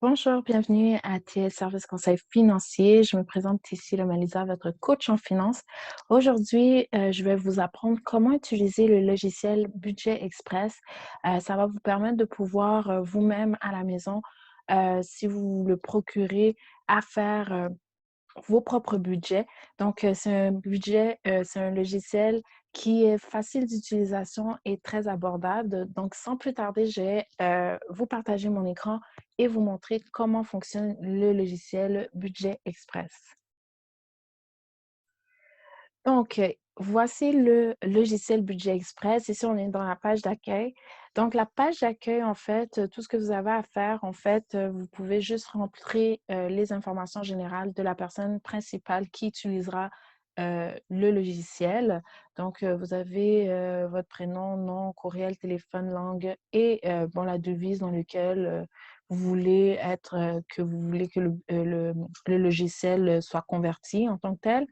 Bonjour, bienvenue à TS Service Conseil financier. Je me présente ici, Melissa, votre coach en finance. Aujourd'hui, je vais vous apprendre comment utiliser le logiciel Budget Express. Ça va vous permettre de pouvoir vous-même à la maison, si vous le procurez, à faire vos propres budgets. Donc, c'est un logiciel qui est facile d'utilisation et très abordable. Donc, sans plus tarder, je vais vous partager mon écran et vous montrer comment fonctionne le logiciel Budget Express. Donc, voici le logiciel Budget Express. Ici, on est dans la page d'accueil. Donc, la page d'accueil, en fait, tout ce que vous avez à faire, en fait, vous pouvez juste rentrer les informations générales de la personne principale qui utilisera le logiciel. Donc, vous avez votre prénom, nom, courriel, téléphone, langue et bon, la devise dans laquelle vous voulez que vous voulez que le logiciel soit converti en tant que tel.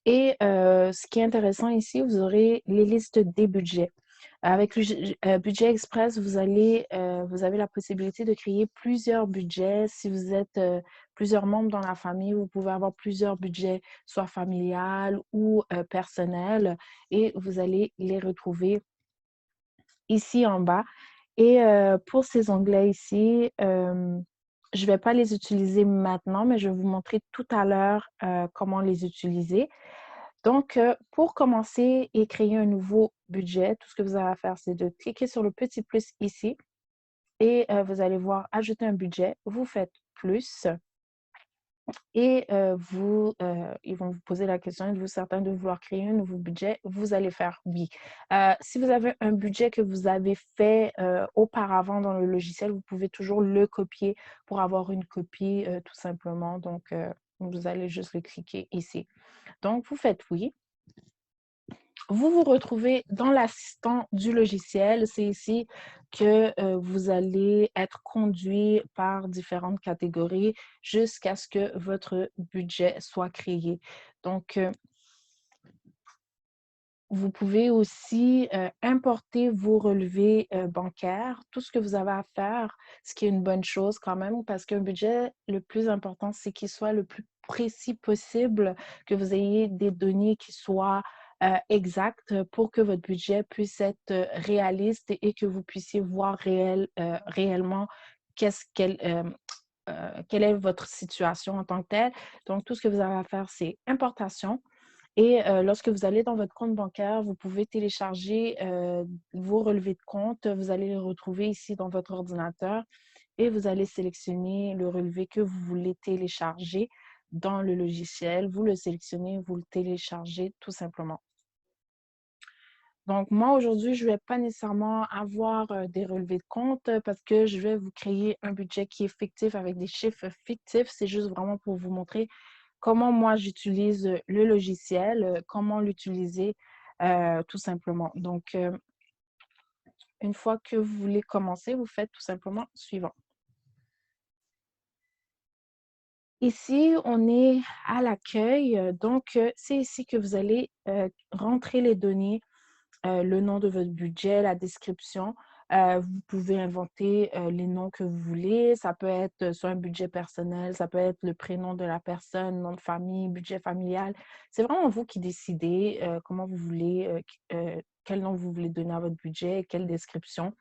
Et ce qui est intéressant ici, vous aurez les listes des budgets. Avec le Budget Express, vous avez la possibilité de créer plusieurs budgets. Si vous êtes plusieurs membres dans la famille, vous pouvez avoir plusieurs budgets, soit familial ou personnel, et vous allez les retrouver ici en bas. Et pour ces onglets ici, je ne vais pas les utiliser maintenant, mais je vais vous montrer tout à l'heure comment les utiliser. Donc, pour commencer et créer un nouveau budget, tout ce que vous avez à faire, c'est de cliquer sur le petit plus ici et vous allez voir ajouter un budget. Vous faites plus et ils vont vous poser la question: êtes-vous certain de vouloir créer un nouveau budget? Vous allez faire oui. Si vous avez un budget que vous avez fait auparavant dans le logiciel, vous pouvez toujours le copier pour avoir une copie tout simplement. Donc, vous allez juste le cliquer ici. Donc, vous faites oui. Vous vous retrouvez dans l'assistant du logiciel. C'est ici que vous allez être conduit par différentes catégories jusqu'à ce que votre budget soit créé. Donc, vous pouvez aussi importer vos relevés bancaires, tout ce que vous avez à faire, ce qui est une bonne chose quand même, parce qu'un budget, le plus important, c'est qu'il soit le plus précis possible, que vous ayez des données qui soient exactes pour que votre budget puisse être réaliste et que vous puissiez voir réellement qu'est-ce qu'elle, quelle est votre situation en tant que telle. Donc, tout ce que vous avez à faire, c'est importation. Et lorsque vous allez dans votre compte bancaire, vous pouvez télécharger vos relevés de compte. Vous allez les retrouver ici dans votre ordinateur et vous allez sélectionner le relevé que vous voulez télécharger dans le logiciel. Vous le sélectionnez, vous le téléchargez tout simplement. Donc, moi, aujourd'hui, je ne vais pas nécessairement avoir des relevés de compte parce que je vais vous créer un budget qui est fictif avec des chiffres fictifs. C'est juste vraiment pour vous montrer comment moi j'utilise le logiciel, comment l'utiliser tout simplement. Donc, une fois que vous voulez commencer, vous faites tout simplement suivant. Ici, on est à l'accueil, donc c'est ici que vous allez rentrer les données, le nom de votre budget, la description. Vous pouvez inventer les noms que vous voulez. Ça peut être soit un budget personnel, ça peut être le prénom de la personne, nom de famille, budget familial. C'est vraiment vous qui décidez comment vous voulez, quel nom vous voulez donner à votre budget, quelle description.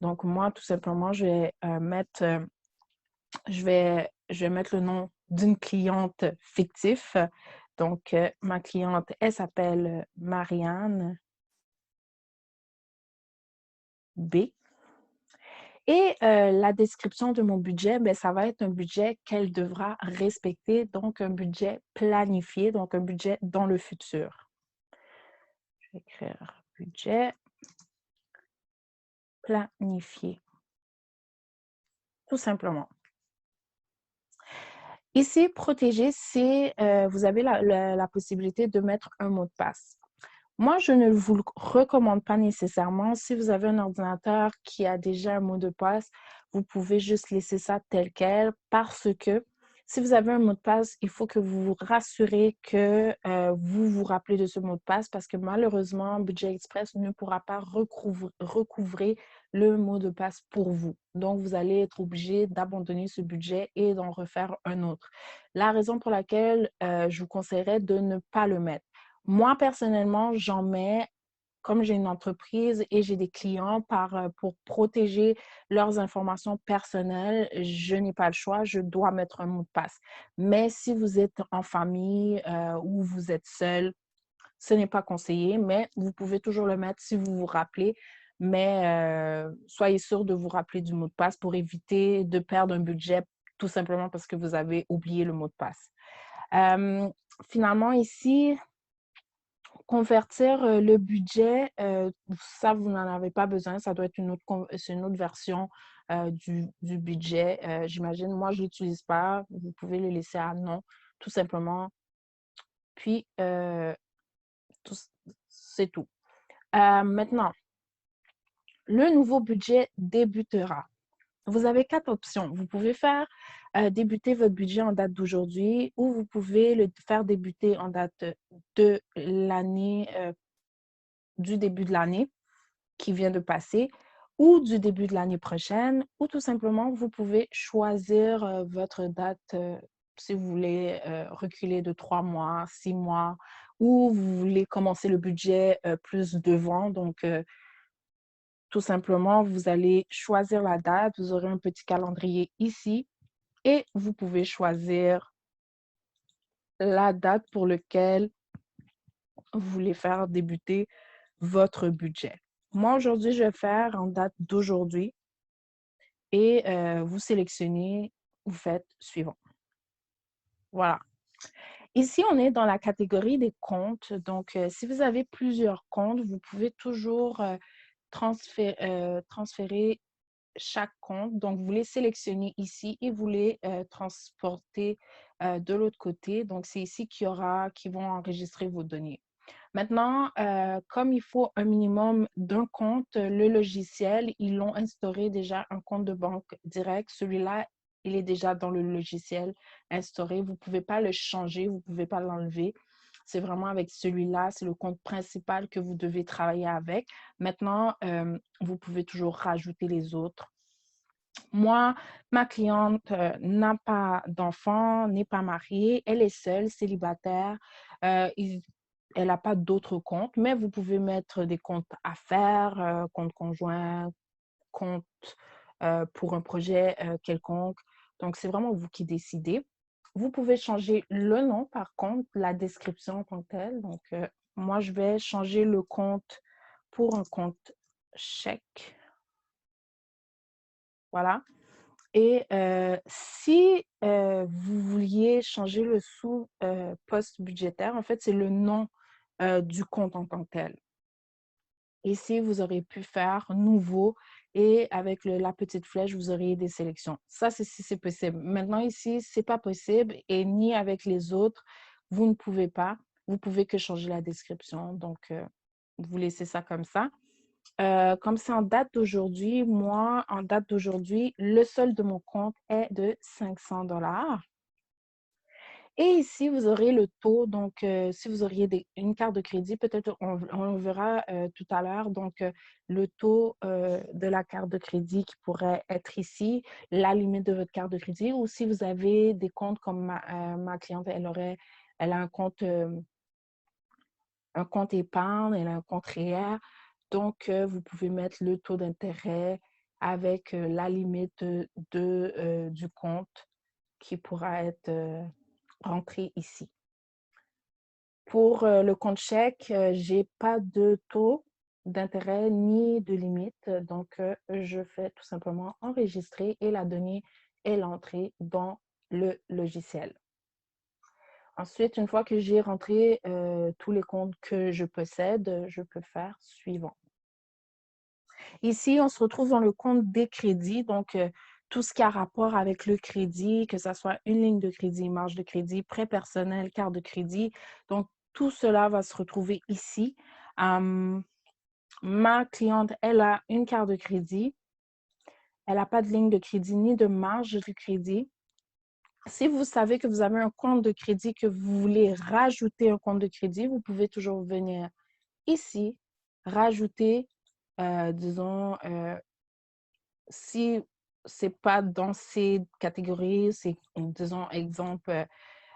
Donc, moi, tout simplement, je vais mettre le nom d'une cliente fictif. Donc, ma cliente, elle s'appelle Marianne B. Et la description de mon budget, ben ça va être un budget qu'elle devra respecter, donc un budget planifié, donc un budget dans le futur. Je vais écrire budget planifié, tout simplement. Ici, protéger, c'est vous avez la possibilité de mettre un mot de passe. Moi, je ne vous le recommande pas nécessairement. Si vous avez un ordinateur qui a déjà un mot de passe, vous pouvez juste laisser ça tel quel parce que si vous avez un mot de passe, il faut que vous vous rassurez que vous vous rappelez de ce mot de passe parce que malheureusement, Budget Express ne pourra pas recouvrer le mot de passe pour vous. Donc, vous allez être obligé d'abandonner ce budget et d'en refaire un autre. La raison pour laquelle je vous conseillerais de ne pas le mettre. Moi, personnellement, j'en mets comme j'ai une entreprise et j'ai des clients pour protéger leurs informations personnelles, je n'ai pas le choix, je dois mettre un mot de passe. Mais si vous êtes en famille ou vous êtes seul, ce n'est pas conseillé, mais vous pouvez toujours le mettre si vous vous rappelez. Mais soyez sûr de vous rappeler du mot de passe pour éviter de perdre un budget tout simplement parce que vous avez oublié le mot de passe. Euh, Finalement, ici, convertir, le budget, ça, vous n'en avez pas besoin, ça doit être c'est une autre version, du budget, j'imagine. Moi, je l'utilise pas, vous pouvez le laisser à non, tout simplement. Puis, tout c'est tout. Maintenant, le nouveau budget débutera. Vous avez 4 options. Vous pouvez faire, débuter votre budget en date d'aujourd'hui ou vous pouvez le faire débuter en date de l'année, du début de l'année qui vient de passer ou du début de l'année prochaine ou tout simplement, vous pouvez choisir, votre date, si vous voulez, reculer de 3 mois, 6 mois ou vous voulez commencer le budget, plus devant. Donc, tout simplement, vous allez choisir la date, vous aurez un petit calendrier ici et vous pouvez choisir la date pour lequel vous voulez faire débuter votre budget. Moi, aujourd'hui, je vais faire en date d'aujourd'hui et vous sélectionnez, vous faites suivant. Voilà. Ici, on est dans la catégorie des comptes. Donc, si vous avez plusieurs comptes, vous pouvez toujours transférer chaque compte. Donc, vous les sélectionnez ici et vous les transportez de l'autre côté. Donc, c'est ici qui vont enregistrer vos données. Maintenant, comme il faut un minimum d'un compte, le logiciel, ils l'ont instauré déjà un compte de banque direct. Celui-là, il est déjà dans le logiciel instauré. Vous ne pouvez pas le changer, vous ne pouvez pas l'enlever. C'est vraiment avec celui-là, c'est le compte principal que vous devez travailler avec. Maintenant, vous pouvez toujours rajouter les autres. Moi, ma cliente n'a pas d'enfant, n'est pas mariée, elle est seule, célibataire. Euh, il- Elle n'a pas d'autres comptes, mais vous pouvez mettre des comptes affaires, compte conjoint, compte pour un projet quelconque. Donc, c'est vraiment vous qui décidez. Vous pouvez changer le nom, par contre, la description en tant que telle. Donc, moi, je vais changer le compte pour un compte chèque. Voilà. Et si vous vouliez changer le sous-poste budgétaire, en fait, c'est le nom du compte en tant que tel. Ici, vous aurez pu faire nouveau et avec la petite flèche, vous auriez des sélections. Ça, c'est si c'est possible. Maintenant, ici, c'est pas possible et ni avec les autres, vous ne pouvez pas. Vous pouvez que changer la description. Donc, vous laissez ça comme ça. Comme c'est en date d'aujourd'hui, moi, en date d'aujourd'hui, le solde de mon compte est de 500 dollars. Et ici, vous aurez le taux. Donc, si vous auriez une carte de crédit, peut-être on le verra tout à l'heure. Donc, le taux de la carte de crédit qui pourrait être ici, la limite de votre carte de crédit. Ou si vous avez des comptes comme ma cliente, elle a un compte épargne, elle a un compte REER. Donc, vous pouvez mettre le taux d'intérêt avec la limite du compte qui pourra être rentré ici. Pour le compte chèque, je n'ai pas de taux d'intérêt ni de limite. Donc, je fais tout simplement enregistrer et la donnée est l'entrée dans le logiciel. Ensuite, une fois que j'ai rentré tous les comptes que je possède, je peux faire suivant. Ici, on se retrouve dans le compte des crédits, donc tout ce qui a rapport avec le crédit, que ce soit une ligne de crédit, marge de crédit, prêt personnel, carte de crédit. Donc, tout cela va se retrouver ici. Ma cliente, elle a une carte de crédit. Elle n'a pas de ligne de crédit ni de marge de crédit. Si vous savez que vous avez un compte de crédit, que vous voulez rajouter un compte de crédit, vous pouvez toujours venir ici, rajouter, disons, si c'est pas dans ces catégories, c'est, disons, exemple,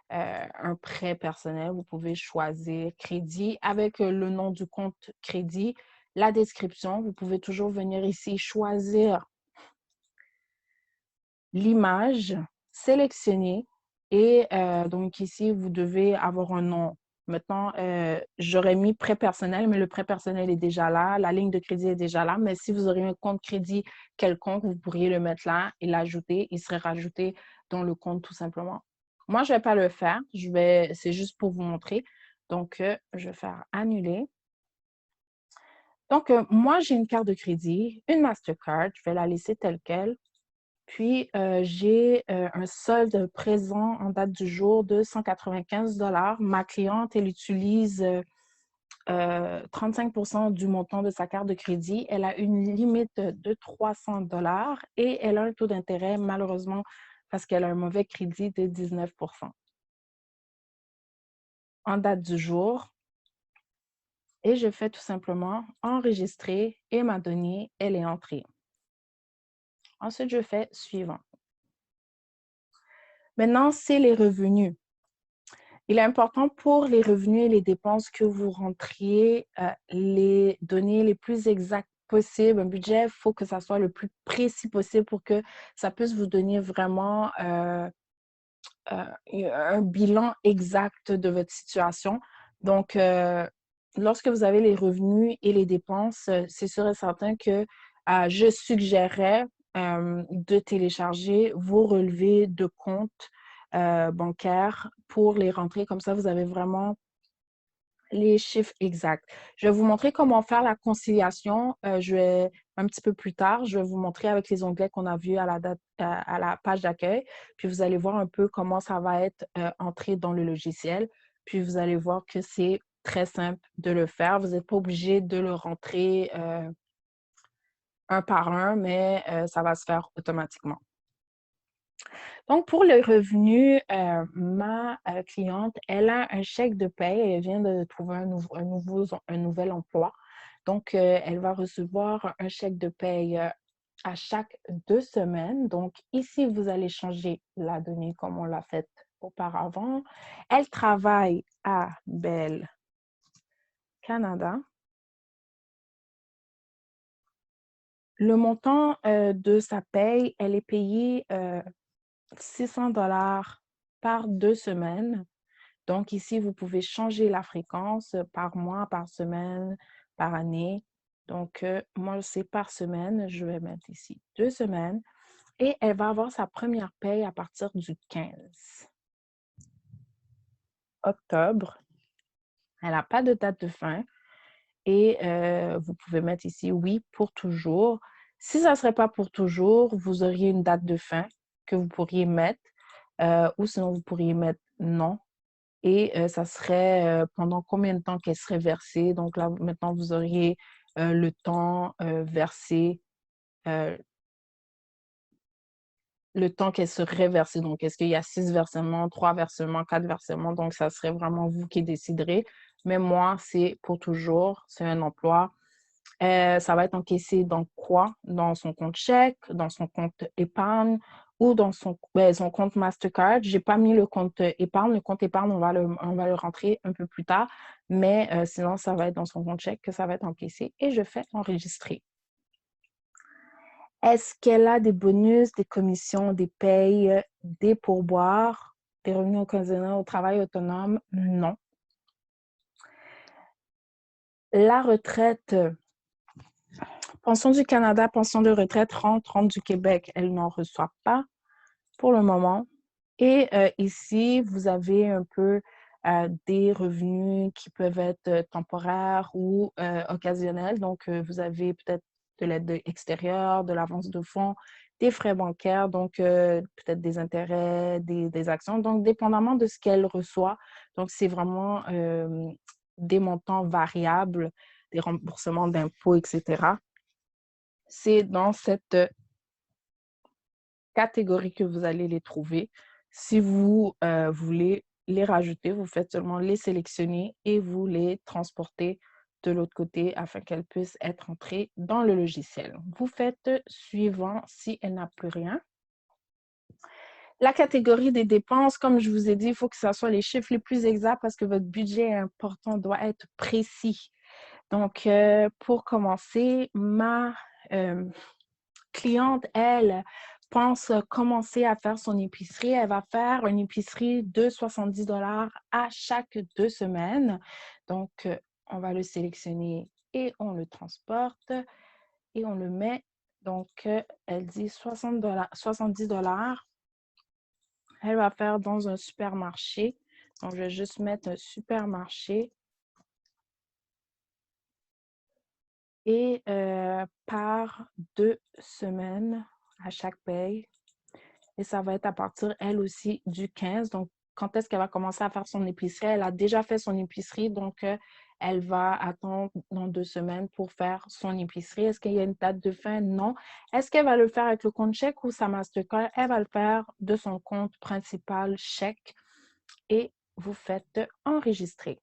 un prêt personnel, vous pouvez choisir crédit avec le nom du compte crédit, la description. Vous pouvez toujours venir ici choisir l'image, sélectionner et donc ici, vous devez avoir un nom. Maintenant, j'aurais mis prêt personnel, mais le prêt personnel est déjà là, la ligne de crédit est déjà là, mais si vous auriez un compte crédit quelconque, vous pourriez le mettre là et l'ajouter. Il serait rajouté dans le compte tout simplement. Moi, je ne vais pas le faire, c'est juste pour vous montrer. Donc, je vais faire annuler. Donc, moi, j'ai une carte de crédit, une Mastercard, je vais la laisser telle quelle. Puis, j'ai un solde présent en date du jour de 195 $. Ma cliente, elle utilise 35 du montant de sa carte de crédit. Elle a une limite de 300 $ et elle a un taux d'intérêt, malheureusement, parce qu'elle a un mauvais crédit de 19 en date du jour. Et je fais tout simplement enregistrer et ma donnée, elle est entrée. Ensuite, je fais suivant. Maintenant, c'est les revenus. Il est important pour les revenus et les dépenses que vous rentriez les données les plus exactes possibles. Un budget, il faut que ça soit le plus précis possible pour que ça puisse vous donner vraiment un bilan exact de votre situation. Donc, lorsque vous avez les revenus et les dépenses, c'est sûr et certain que je suggérerais de télécharger vos relevés de compte bancaires pour les rentrer. Comme ça, vous avez vraiment les chiffres exacts. Je vais vous montrer comment faire la conciliation. Je vais un petit peu plus tard, je vais vous montrer avec les onglets qu'on a vus à la page d'accueil. Puis vous allez voir un peu comment ça va être entré dans le logiciel. Puis vous allez voir que c'est très simple de le faire. Vous n'êtes pas obligé de le rentrer un par un, mais ça va se faire automatiquement. Donc, pour le revenu, ma cliente, elle a un chèque de paie. Elle vient de trouver un nouvel emploi. Donc, elle va recevoir un chèque de paie à chaque 2 semaines. Donc, ici, vous allez changer la donnée comme on l'a fait auparavant. Elle travaille à Bell Canada. Le montant de sa paie, elle est payée 600 $ par 2 semaines. Donc ici, vous pouvez changer la fréquence par mois, par semaine, par année. Donc, moi, c'est par semaine. Je vais mettre ici 2 semaines. Et elle va avoir sa première paye à partir du 15 octobre. Elle n'a pas de date de fin. Et vous pouvez mettre ici oui pour toujours. Si ça ne serait pas pour toujours, vous auriez une date de fin que vous pourriez mettre. Ou sinon, vous pourriez mettre non. Et ça serait pendant combien de temps qu'elle serait versée. Donc là, maintenant, vous auriez le temps versé, le temps qu'elle serait versée. Donc, est-ce qu'il y a 6 versements, 3 versements, 4 versements? Donc, ça serait vraiment vous qui déciderez. Mais moi, c'est pour toujours, c'est un emploi. Ça va être encaissé dans quoi? Dans son compte chèque, dans son compte épargne ou dans son compte Mastercard. Je n'ai pas mis le compte épargne. Le compte épargne, on va le rentrer un peu plus tard. Mais sinon, ça va être dans son compte chèque que ça va être encaissé. Et je fais enregistrer. Est-ce qu'elle a des bonus, des commissions, des payes, des pourboires, des revenus occasionnels au travail autonome? Non. La retraite, pension du Canada, pension de retraite, rente du Québec, elle n'en reçoit pas pour le moment. Et ici, vous avez un peu des revenus qui peuvent être temporaires ou occasionnels. Donc, vous avez peut-être de l'aide extérieure, de l'avance de fonds, des frais bancaires, donc peut-être des intérêts, des actions. Donc, dépendamment de ce qu'elle reçoit. Donc, c'est vraiment des montants variables, des remboursements d'impôts, etc. C'est dans cette catégorie que vous allez les trouver. Si vous voulez les rajouter, vous faites seulement les sélectionner et vous les transportez de l'autre côté afin qu'elle puisse être entrée dans le logiciel. Vous faites suivant si elle n'a plus rien. La catégorie des dépenses, comme je vous ai dit, il faut que ce soit les chiffres les plus exacts parce que votre budget est important, doit être précis. Donc, pour commencer, ma cliente, elle, pense commencer à faire son épicerie. Elle va faire une épicerie de 70 à chaque 2 semaines. Donc, on va le sélectionner et on le transporte et on le met. Donc, elle dit 70 Elle va faire dans un supermarché. Donc, je vais juste mettre un supermarché. Et par 2 semaines à chaque paye. Et ça va être à partir, elle aussi, du 15. Donc, quand est-ce qu'elle va commencer à faire son épicerie? Elle a déjà fait son épicerie, donc elle va attendre dans 2 semaines pour faire son épicerie. Est-ce qu'il y a une date de fin? Non. Est-ce qu'elle va le faire avec le compte chèque ou sa Mastercard? Elle va le faire de son compte principal chèque et vous faites enregistrer.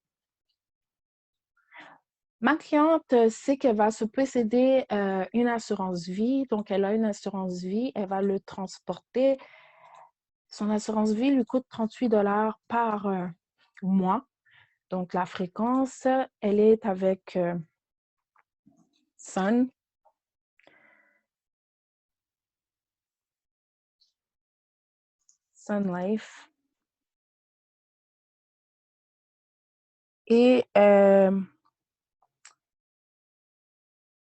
Ma cliente sait qu'elle va se posséder une assurance vie, donc elle a une assurance vie, elle va le transporter. Son assurance vie lui coûte 38 par mois. Donc la fréquence, elle est avec Sun. Sun Life. Et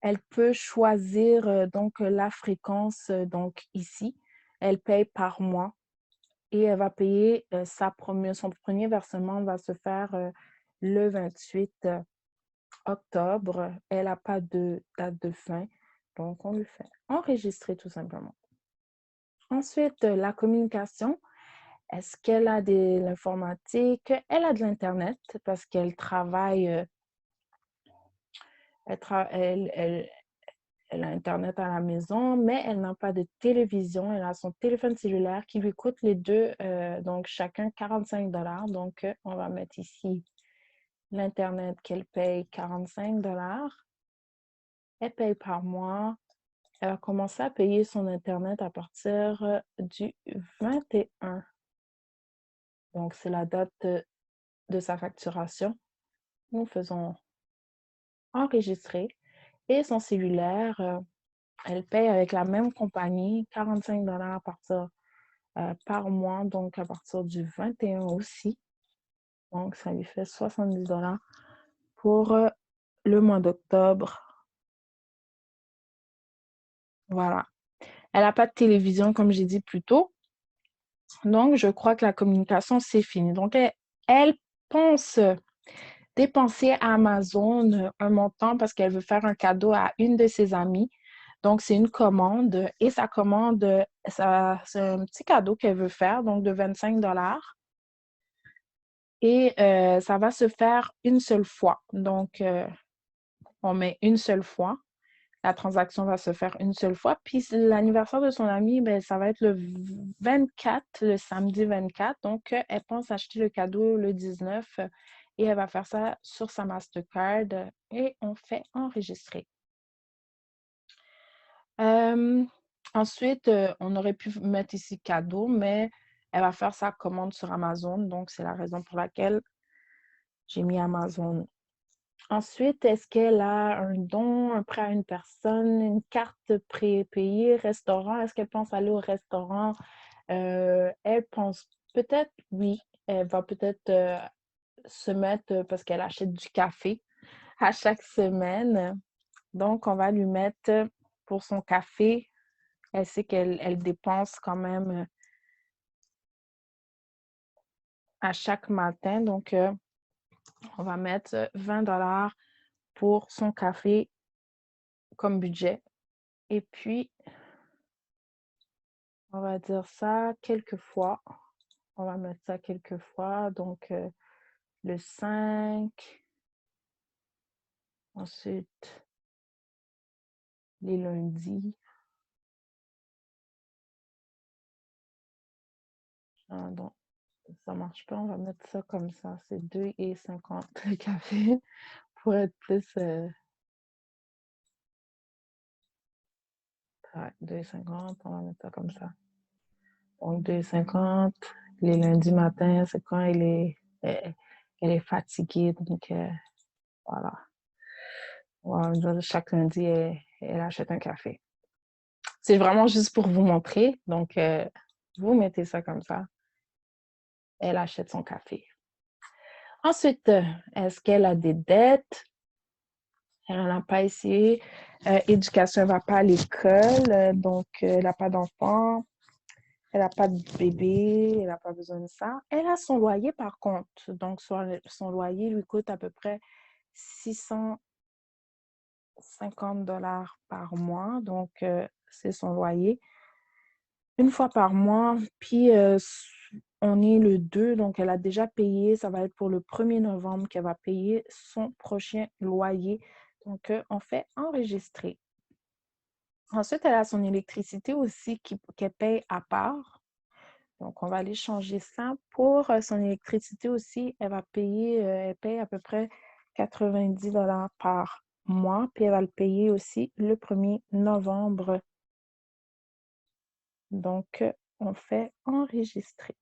elle peut choisir donc la fréquence donc ici. Elle paye par mois et elle va payer son premier versement va se faire le 28 octobre. Elle n'a pas de date de fin, donc on lui fait enregistrer tout simplement. Ensuite, la communication. Est-ce qu'elle a de l'informatique? Elle a de l'Internet parce qu'elle travaille, elle a Internet à la maison, mais elle n'a pas de télévision. Elle a son téléphone cellulaire qui lui coûte les deux, donc chacun 45 Donc, on va mettre ici l'Internet qu'elle paye 45 Elle paye par mois. Elle va commencer à payer son Internet à partir du 21. Donc, c'est la date de sa facturation. Nous faisons enregistrer. Et son cellulaire, elle paye avec la même compagnie 45 à partir par mois, donc à partir du 21 aussi. Donc, ça lui fait 70 pour le mois d'octobre. Voilà. Elle n'a pas de télévision, comme j'ai dit plus tôt. Donc, je crois que la communication, c'est fini. Donc, elle pense dépenser à Amazon un montant parce qu'elle veut faire un cadeau à une de ses amies. Donc, c'est une commande et sa commande, c'est un petit cadeau qu'elle veut faire, donc de 25 Et ça va se faire une seule fois. Donc, on met une seule fois. La transaction va se faire une seule fois. Puis l'anniversaire de son amie, ben, ça va être le 24, le samedi 24. Donc, elle pense acheter le cadeau le 19 et elle va faire ça sur sa Mastercard et on fait enregistrer. Ensuite, on aurait pu mettre ici cadeau, mais elle va faire sa commande sur Amazon. Donc, c'est la raison pour laquelle j'ai mis Amazon. Ensuite, est-ce qu'elle a un don, un prêt à une personne, une carte prépayée, restaurant? Est-ce qu'elle pense aller au restaurant? Elle pense peut-être oui. Elle va peut-être se mettre parce qu'elle achète du café à chaque semaine. Donc, on va lui mettre pour son café. Elle sait qu'elle dépense quand même à chaque matin. Donc, on va mettre 20 pour son café comme budget. Et puis, on va dire ça quelques fois. On va mettre ça quelques fois. Donc, le 5. Ensuite, les lundis. Ah, donc, ça marche pas. On va mettre ça comme ça. C'est 2,50 le café pour être plus... ouais, 2,50, on va mettre ça comme ça. Donc, 2,50. Les lundis matins, c'est quand elle est fatiguée. Donc, voilà. Voilà. Chaque lundi, elle achète un café. C'est vraiment juste pour vous montrer. Donc, vous mettez ça comme ça. Elle achète son café. Ensuite, est-ce qu'elle a des dettes? Elle n'en a pas essayé. Éducation, elle ne va pas à l'école. Donc, elle n'a pas d'enfant. Elle n'a pas de bébé. Elle n'a pas besoin de ça. Elle a son loyer, par contre. Donc, son loyer lui coûte à peu près 650 $ par mois. Donc, c'est son loyer. Une fois par mois. Puis, on est le 2, donc elle a déjà payé. Ça va être pour le 1er novembre qu'elle va payer son prochain loyer. Donc, on fait enregistrer. Ensuite, elle a son électricité aussi qu'elle paye à part. Donc, on va aller changer ça. Pour son électricité aussi, elle paye à peu près 90 $ par mois. Puis, elle va le payer aussi le 1er novembre. Donc, on fait enregistrer.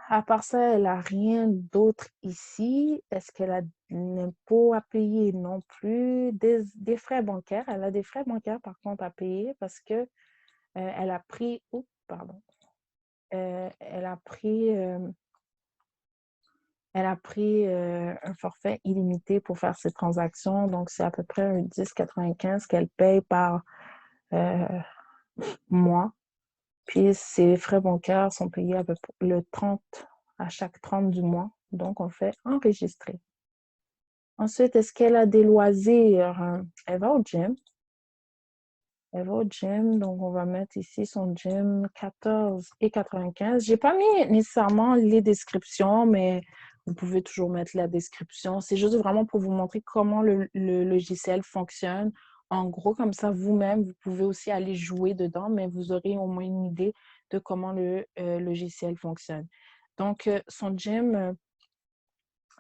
À part ça, elle n'a rien d'autre ici. Est-ce qu'elle a de l'impôt à payer? Non plus. Des frais bancaires. Elle a des frais bancaires, par contre, à payer parce que elle a pris... Oh, pardon. Elle a pris un forfait illimité pour faire ses transactions. Donc, c'est à peu près un 10,95 qu'elle paye par mois. Puis, ses frais bancaires sont payés à peu près à chaque 30 du mois. Donc, on fait enregistrer. Ensuite, est-ce qu'elle a des loisirs? Elle va au gym. Elle va au gym, donc on va mettre ici son gym 14,95. Je n'ai pas mis nécessairement les descriptions, mais vous pouvez toujours mettre la description. C'est juste vraiment pour vous montrer comment le logiciel fonctionne. En gros, comme ça, vous-même, vous pouvez aussi aller jouer dedans, mais vous aurez au moins une idée de comment le logiciel fonctionne. Donc, son gym,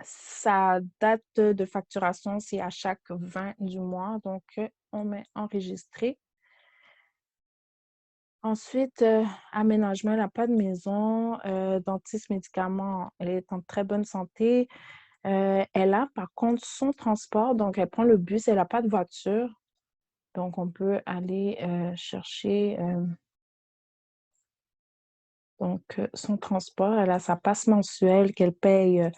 sa date de facturation, c'est à chaque 20 du mois. Donc, on met enregistrer. Ensuite, aménagement, elle n'a pas de maison. Dentiste, médicaments, elle est en très bonne santé. Elle a par contre son transport, donc elle prend le bus, elle n'a pas de voiture. Donc, on peut aller chercher son transport. Elle a sa passe mensuelle qu'elle paye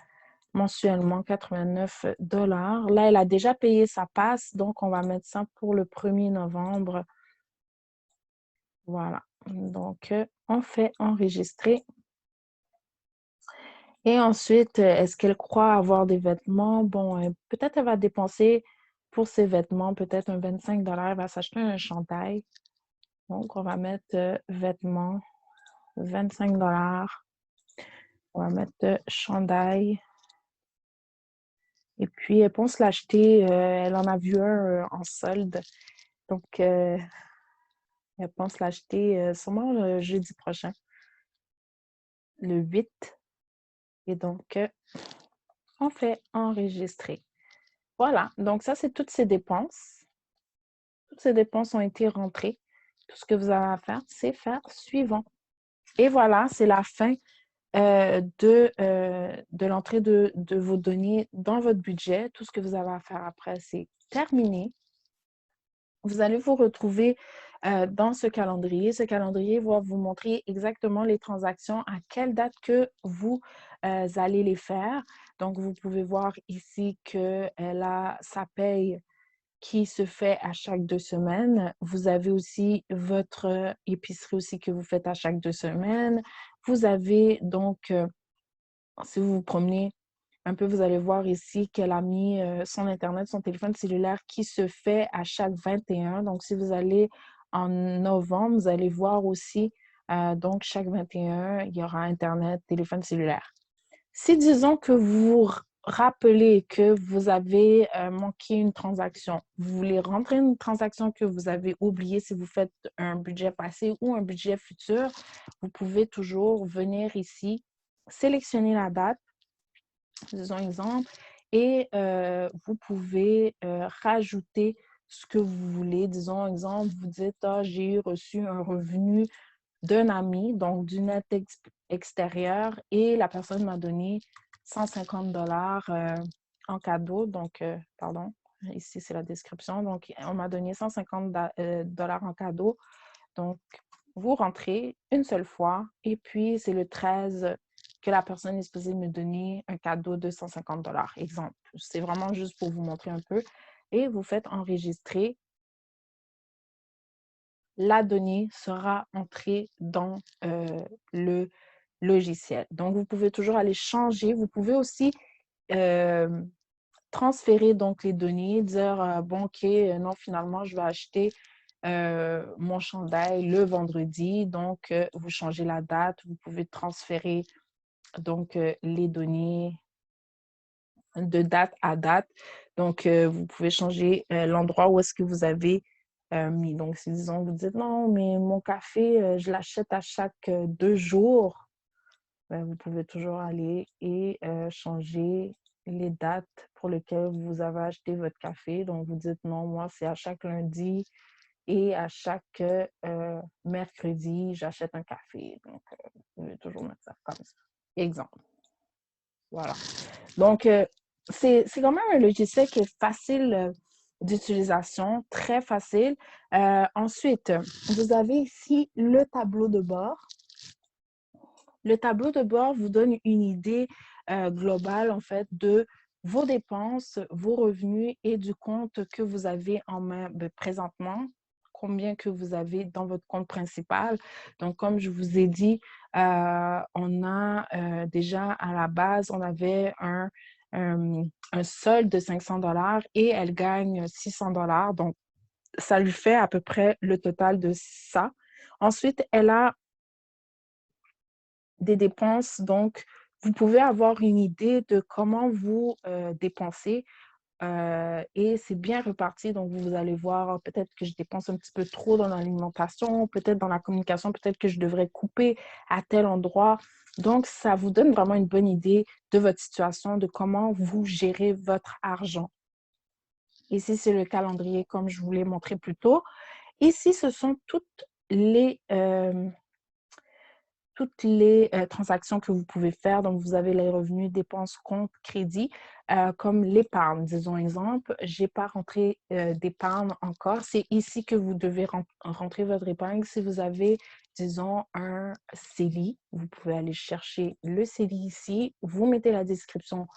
mensuellement 89 $. Là, elle a déjà payé sa passe, donc on va mettre ça pour le 1er novembre. Voilà. Donc, on fait enregistrer. Et ensuite, est-ce qu'elle croit avoir des vêtements? Bon, peut-être elle va dépenser pour ses vêtements, peut-être un 25 $. Elle va s'acheter un chandail. Donc, on va mettre vêtements, 25 $. On va mettre chandail. Et puis, elle pense l'acheter. Elle en a vu un en solde. Donc, elle pense l'acheter sûrement le jeudi prochain, le 8. Et donc, on fait enregistrer. Voilà. Donc, ça, c'est toutes ses dépenses. Toutes ces dépenses ont été rentrées. Tout ce que vous avez à faire, c'est faire suivant. Et voilà, c'est la fin de l'entrée de vos données dans votre budget. Tout ce que vous avez à faire après, c'est terminé. Vous allez vous retrouver dans ce calendrier. Ce calendrier va vous montrer exactement les transactions, à quelle date que vous allez les faire. Donc, vous pouvez voir ici qu'elle a sa paye qui se fait à chaque 2 semaines. Vous avez aussi votre épicerie aussi que vous faites à chaque 2 semaines. Vous avez donc, si vous vous promenez un peu, vous allez voir ici qu'elle a mis son Internet, son téléphone cellulaire qui se fait à chaque 21. Donc, si vous allez en novembre, vous allez voir aussi, donc chaque 21, il y aura Internet, téléphone cellulaire. Si disons que vous rappelez que vous avez manqué une transaction, vous voulez rentrer une transaction que vous avez oubliée si vous faites un budget passé ou un budget futur, vous pouvez toujours venir ici, sélectionner la date disons exemple, et vous pouvez rajouter ce que vous voulez. Disons exemple, vous dites: «Ah, j'ai reçu un revenu d'un ami, donc d'une aide extérieure et la personne m'a donné 150 en cadeau». Donc, pardon, ici c'est la description. Donc, on m'a donné 150 dollars en cadeau. Donc, vous rentrez une seule fois et puis c'est le 13 que la personne est supposée me donner un cadeau de 150 dollars. Exemple. C'est vraiment juste pour vous montrer un peu. Et vous faites enregistrer. La donnée sera entrée dans le logiciel. Donc, vous pouvez toujours aller changer. Vous pouvez aussi euh, transférer donc les données, dire bon, OK, non, finalement, je vais acheter mon chandail le vendredi. Donc, vous changez la date. Vous pouvez transférer donc les données de date à date. Donc, vous pouvez changer l'endroit où est-ce que vous avez mis. Donc, si disons, vous dites non, mais mon café, je l'achète à chaque 2 jours, ben, vous pouvez toujours aller et changer les dates pour lesquelles vous avez acheté votre café. Donc, vous dites non, moi, c'est à chaque lundi et à chaque mercredi, j'achète un café. Donc, vous pouvez toujours mettre ça comme ça. Exemple. Voilà. Donc, c'est quand même un logiciel qui est facile d'utilisation, très facile. Ensuite, vous avez ici le tableau de bord. Le tableau de bord vous donne une idée globale, en fait, de vos dépenses, vos revenus et du compte que vous avez en main présentement, combien que vous avez dans votre compte principal. Donc, comme je vous ai dit, on a déjà à la base, on avait un solde de 500 dollars et elle gagne 600 dollars. Donc, ça lui fait à peu près le total de ça. Ensuite, elle a des dépenses. Donc, vous pouvez avoir une idée de comment vous dépensez et c'est bien reparti. Donc, vous allez voir, peut-être que je dépense un petit peu trop dans l'alimentation, peut-être dans la communication, peut-être que je devrais couper à tel endroit. Donc, ça vous donne vraiment une bonne idée de votre situation, de comment vous gérez votre argent. Ici, c'est le calendrier comme je vous l'ai montré plus tôt. Ici, ce sont toutes les transactions que vous pouvez faire. Donc, vous avez les revenus, dépenses, comptes, crédits, comme l'épargne. Disons exemple, je n'ai pas rentré d'épargne encore. C'est ici que vous devez rentrer votre épargne. Si vous avez, disons, un CELI, vous pouvez aller chercher le CELI ici. Vous mettez la description,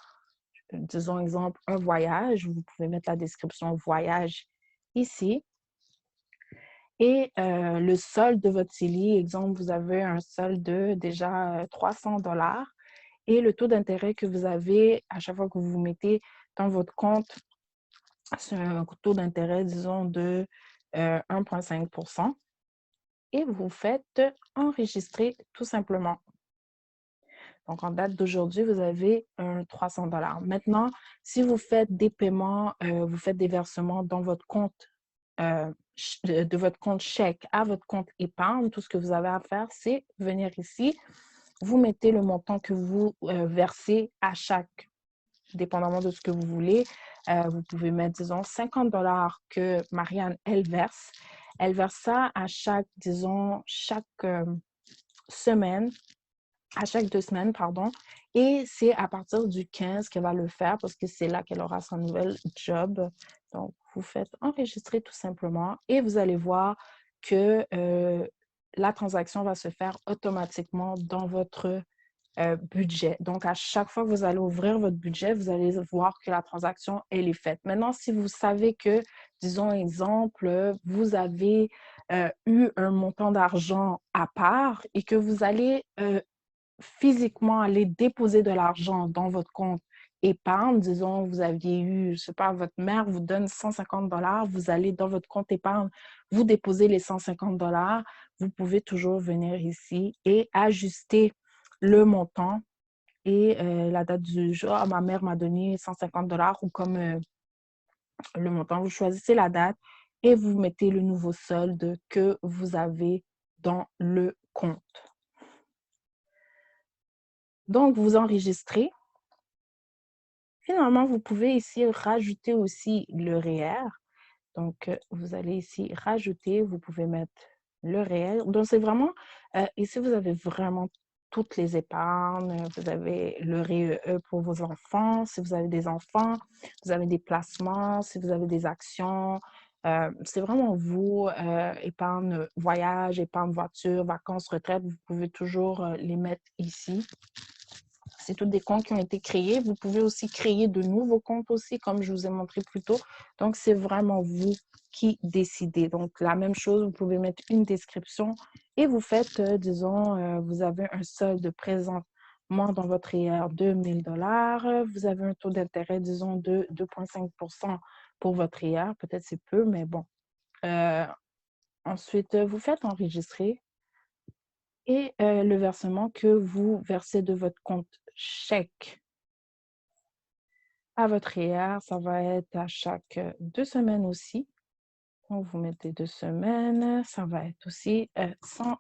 disons exemple, un voyage. Vous pouvez mettre la description voyage ici. Et le solde de votre CELI, exemple, vous avez un solde de déjà 300 dollars et le taux d'intérêt que vous avez à chaque fois que vous mettez dans votre compte, c'est un taux d'intérêt, disons, de 1,5 % et vous faites enregistrer tout simplement. Donc, en date d'aujourd'hui, vous avez un 300 dollars. Maintenant, si vous faites des paiements, vous faites des versements dans votre compte de votre compte chèque à votre compte épargne, tout ce que vous avez à faire, c'est venir ici, vous mettez le montant que vous versez à chaque, dépendamment de ce que vous voulez. Vous pouvez mettre, disons, 50 dollars que Marianne, elle verse. Elle verse ça à chaque, disons, chaque semaine, à chaque 2 semaines, pardon. Et c'est à partir du 15 qu'elle va le faire parce que c'est là qu'elle aura son nouvel job. Donc, vous faites enregistrer tout simplement et vous allez voir que la transaction va se faire automatiquement dans votre budget. Donc, à chaque fois que vous allez ouvrir votre budget, vous allez voir que la transaction, elle est faite. Maintenant, si vous savez que, disons exemple, vous avez eu un montant d'argent à part et que vous allez physiquement aller déposer de l'argent dans votre compte épargne, disons, vous aviez eu, je ne sais pas, votre mère vous donne 150 dollars, vous allez dans votre compte épargne, vous déposez les 150 dollars, vous pouvez toujours venir ici et ajuster le montant et la date du jour. Ah, ma mère m'a donné 150 dollars ou comme le montant, vous choisissez la date et vous mettez le nouveau solde que vous avez dans le compte. Donc, vous enregistrez Finalement, vous pouvez ici rajouter aussi le REER. Donc, vous allez ici rajouter, vous pouvez mettre le réel. Donc, c'est vraiment, ici, vous avez vraiment toutes les épargnes. Vous avez le REE pour vos enfants. Si vous avez des enfants, vous avez des placements, si vous avez des actions. C'est vraiment vous, épargne voyage, épargne voiture, vacances, retraite. Vous pouvez toujours les mettre ici. C'est tous des comptes qui ont été créés. Vous pouvez aussi créer de nouveaux comptes aussi, comme je vous ai montré plus tôt. Donc, c'est vraiment vous qui décidez. Donc, la même chose, vous pouvez mettre une description et vous faites, disons, vous avez un solde présentement dans votre REER de 1 000 $. Vous avez un taux d'intérêt, disons, de 2,5 pour votre REER. Peut-être c'est peu, mais bon. Euh, Ensuite, vous faites enregistrer et le versement que vous versez de votre compte chèque à votre REER, ça va être à chaque 2 semaines aussi. Donc, vous mettez 2 semaines, ça va être aussi 50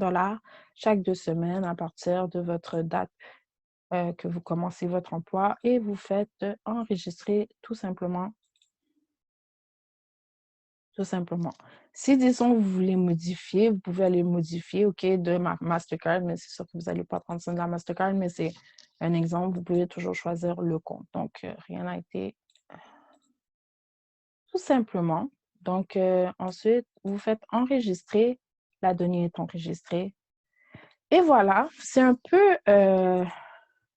$ chaque 2 semaines à partir de votre date que vous commencez votre emploi et vous faites enregistrer tout simplement. Tout simplement. Si, disons, vous voulez modifier, vous pouvez aller modifier, OK, de ma Mastercard, mais c'est sûr que vous n'allez pas prendre ça de la Mastercard, mais c'est un exemple. Vous pouvez toujours choisir le compte. Donc, rien n'a été tout simplement. Donc, ensuite, vous faites enregistrer. La donnée est enregistrée. Et voilà, c'est un peu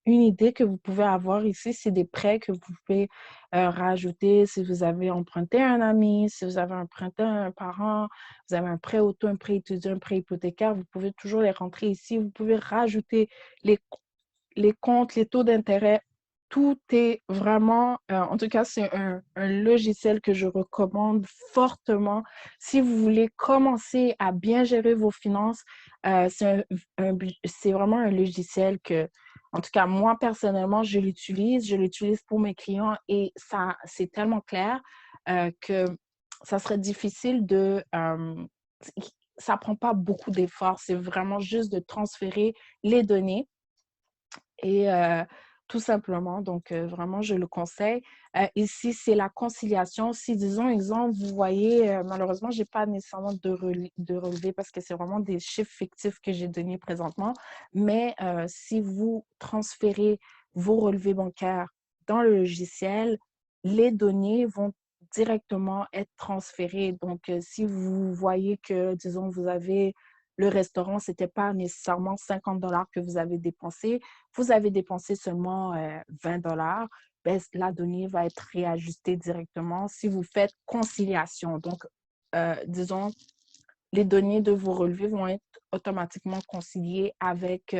une idée que vous pouvez avoir ici. C'est des prêts que vous pouvez rajouter si vous avez emprunté à un ami, si vous avez emprunté à un parent, vous avez un prêt auto, un prêt étudiant, un prêt hypothécaire. Vous pouvez toujours les rentrer ici. Vous pouvez rajouter les les comptes, les taux d'intérêt, tout est vraiment, en tout cas, c'est un logiciel que je recommande fortement. Si vous voulez commencer à bien gérer vos finances, c'est vraiment un logiciel que, en tout cas, moi, personnellement, je l'utilise pour mes clients et ça, c'est tellement clair que ça serait difficile de... ça prend pas beaucoup d'efforts, c'est vraiment juste de transférer les données et tout simplement, donc vraiment, je le conseille. Ici, c'est la conciliation. Si, disons, exemple, vous voyez, malheureusement, je n'ai pas nécessairement de relevé parce que c'est vraiment des chiffres fictifs que j'ai donnés présentement. Mais si vous transférez vos relevés bancaires dans le logiciel, les données vont directement être transférées. Donc, si vous voyez que, disons, vous avez le restaurant, ce n'était pas nécessairement 50 $ que vous avez dépensé seulement 20 $, ben, la donnée va être réajustée directement si vous faites conciliation. Donc, disons, les données de vos relevés vont être automatiquement conciliées avec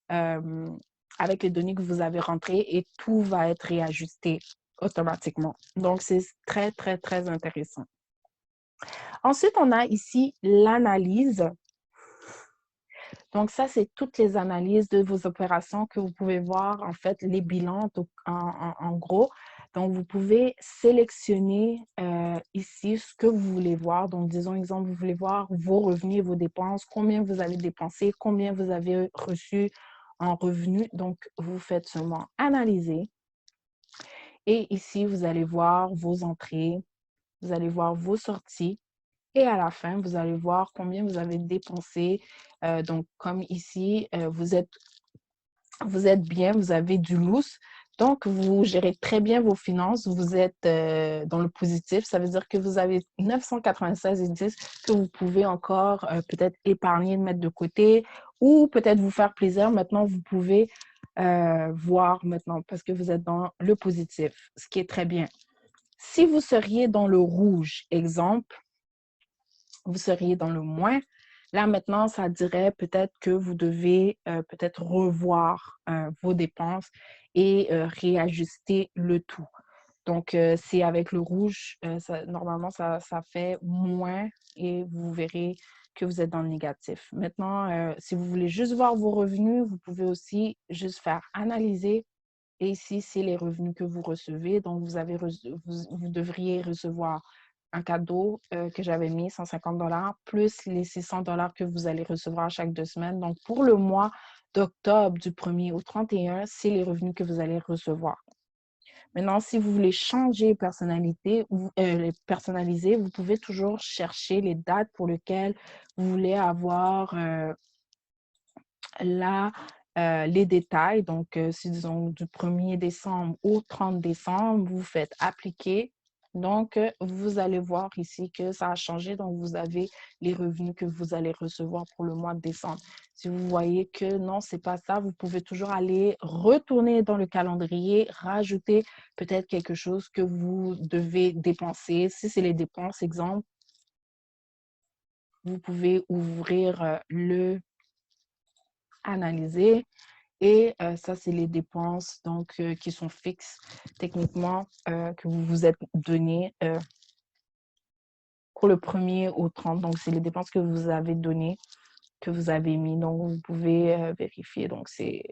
les données que vous avez rentrées et tout va être réajusté automatiquement. Donc, c'est très, très, très intéressant. Ensuite, on a ici l'analyse. Donc, ça, c'est toutes les analyses de vos opérations que vous pouvez voir, en fait, les bilans en gros. Donc, vous pouvez sélectionner ici ce que vous voulez voir. Donc, disons, exemple, vous voulez voir vos revenus et vos dépenses, combien vous avez dépensé, combien vous avez reçu en revenus. Donc, vous faites seulement analyser. Et ici, vous allez voir vos entrées, vous allez voir vos sorties. Et à la fin, vous allez voir combien vous avez dépensé. Donc, comme ici, vous êtes bien, vous avez du lousse. Donc, vous gérez très bien vos finances. Vous êtes dans le positif. Ça veut dire que vous avez 996,10 que vous pouvez encore peut-être épargner, mettre de côté ou peut-être vous faire plaisir. Maintenant, vous pouvez voir maintenant parce que vous êtes dans le positif, ce qui est très bien. Si vous seriez dans le rouge, exemple, vous seriez dans le moins. Là, maintenant, ça dirait peut-être que vous devez peut-être revoir vos dépenses et réajuster le tout. Donc, c'est avec le rouge, normalement, ça fait moins et vous verrez que vous êtes dans le négatif. Maintenant, si vous voulez juste voir vos revenus, vous pouvez aussi juste faire analyser. Et ici, c'est les revenus que vous recevez. Donc, vous devriez recevoir un cadeau que j'avais mis, 150 $ plus les 600 $ que vous allez recevoir chaque 2 semaines. Donc, pour le mois d'octobre du 1er au 31, c'est les revenus que vous allez recevoir. Maintenant, si vous voulez changer personnaliser, vous pouvez toujours chercher les dates pour lesquelles vous voulez avoir là, les détails. Donc, si disons du 1er décembre au 30 décembre, vous faites appliquer. Donc, vous allez voir ici que ça a changé. Donc, vous avez les revenus que vous allez recevoir pour le mois de décembre. Si vous voyez que non, c'est pas ça, vous pouvez toujours aller retourner dans le calendrier, rajouter peut-être quelque chose que vous devez dépenser. Si c'est les dépenses, exemple, vous pouvez ouvrir le analyser. Et ça, c'est les dépenses donc, qui sont fixes techniquement, que vous vous êtes donné pour le 1er au 30. Donc, c'est les dépenses que vous avez données, que vous avez mis. Donc, vous pouvez vérifier. Donc, c'est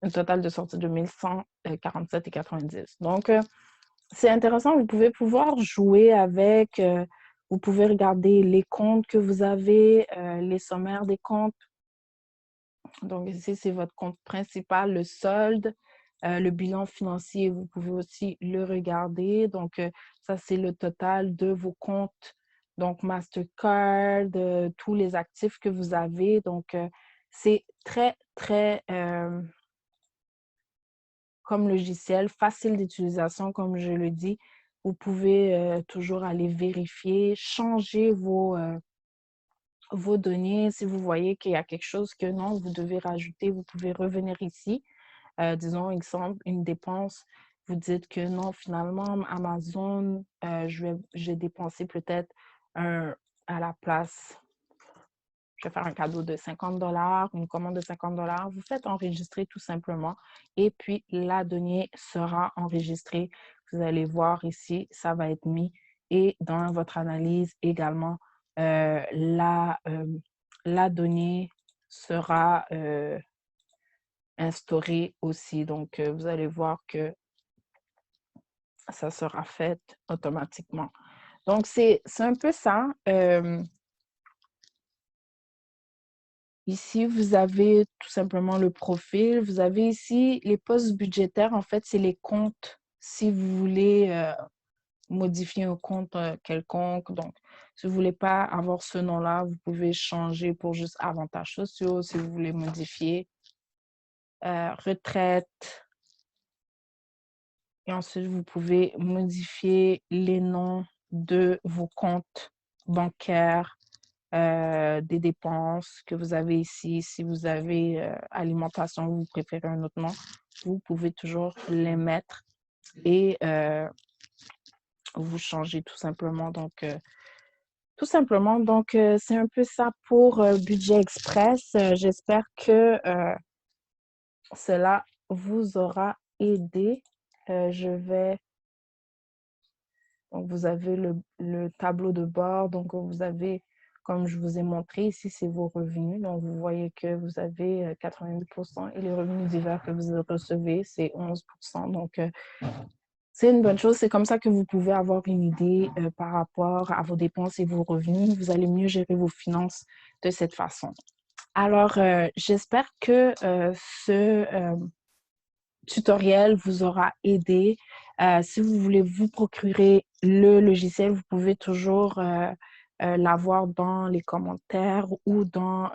un total de sortie de 1147,90. Donc, c'est intéressant. Vous pouvez pouvoir jouer avec, vous pouvez regarder les comptes que vous avez, les sommaires des comptes. Donc ici, c'est votre compte principal, le solde, le bilan financier, vous pouvez aussi le regarder. Donc, ça, c'est le total de vos comptes. Donc, Mastercard, tous les actifs que vous avez. Donc, c'est très, très, comme logiciel, facile d'utilisation, comme je le dis. Vous pouvez toujours aller vérifier, changer vos données. Si vous voyez qu'il y a quelque chose que non, vous devez rajouter, vous pouvez revenir ici. Disons, exemple, une dépense, vous dites que non, finalement, Amazon, j'ai dépensé peut-être à la place, je vais faire un cadeau de 50 une commande de 50 vous faites enregistrer tout simplement et puis la donnée sera enregistrée. Vous allez voir ici, ça va être mis et dans votre analyse également, la donnée sera instaurée aussi. Donc, vous allez voir que ça sera fait automatiquement. Donc, c'est un peu ça. Ici, vous avez tout simplement le profil. Vous avez ici les postes budgétaires. En fait, c'est les comptes. Si vous voulez modifier un compte quelconque, donc si vous ne voulez pas avoir ce nom-là, vous pouvez changer pour juste avantages sociaux. Si vous voulez modifier retraite. Et ensuite, vous pouvez modifier les noms de vos comptes bancaires, des dépenses que vous avez ici. Si vous avez alimentation, vous préférez un autre nom, vous pouvez toujours les mettre et vous changer tout simplement. Donc, c'est un peu ça pour Budget Express. J'espère que cela vous aura aidé. Donc, vous avez le tableau de bord. Donc, vous avez, comme je vous ai montré, ici, c'est vos revenus. Donc, vous voyez que vous avez 88% et les revenus divers que vous recevez, c'est 11%. Donc, c'est une bonne chose. C'est comme ça que vous pouvez avoir une idée par rapport à vos dépenses et vos revenus. Vous allez mieux gérer vos finances de cette façon. Alors, j'espère que ce tutoriel vous aura aidé. Si vous voulez vous procurer le logiciel, vous pouvez toujours l'avoir dans les commentaires ou dans...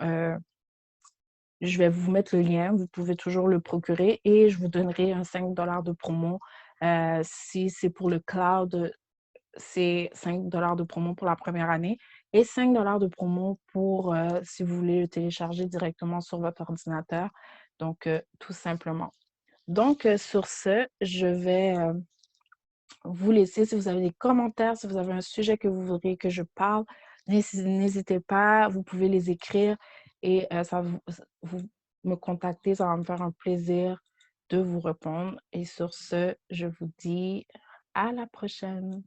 je vais vous mettre le lien, vous pouvez toujours le procurer et je vous donnerai un 5 de promo. Si c'est pour le cloud, c'est 5 de promo pour la première année et 5 de promo pour si vous voulez le télécharger directement sur votre ordinateur. Donc, tout simplement. Donc, sur ce, je vais vous laisser. Si vous avez des commentaires, si vous avez un sujet que vous voudriez que je parle, n'hésitez pas, vous pouvez les écrire et vous me contacter, ça va me faire un plaisir de vous répondre. Et sur ce, je vous dis à la prochaine.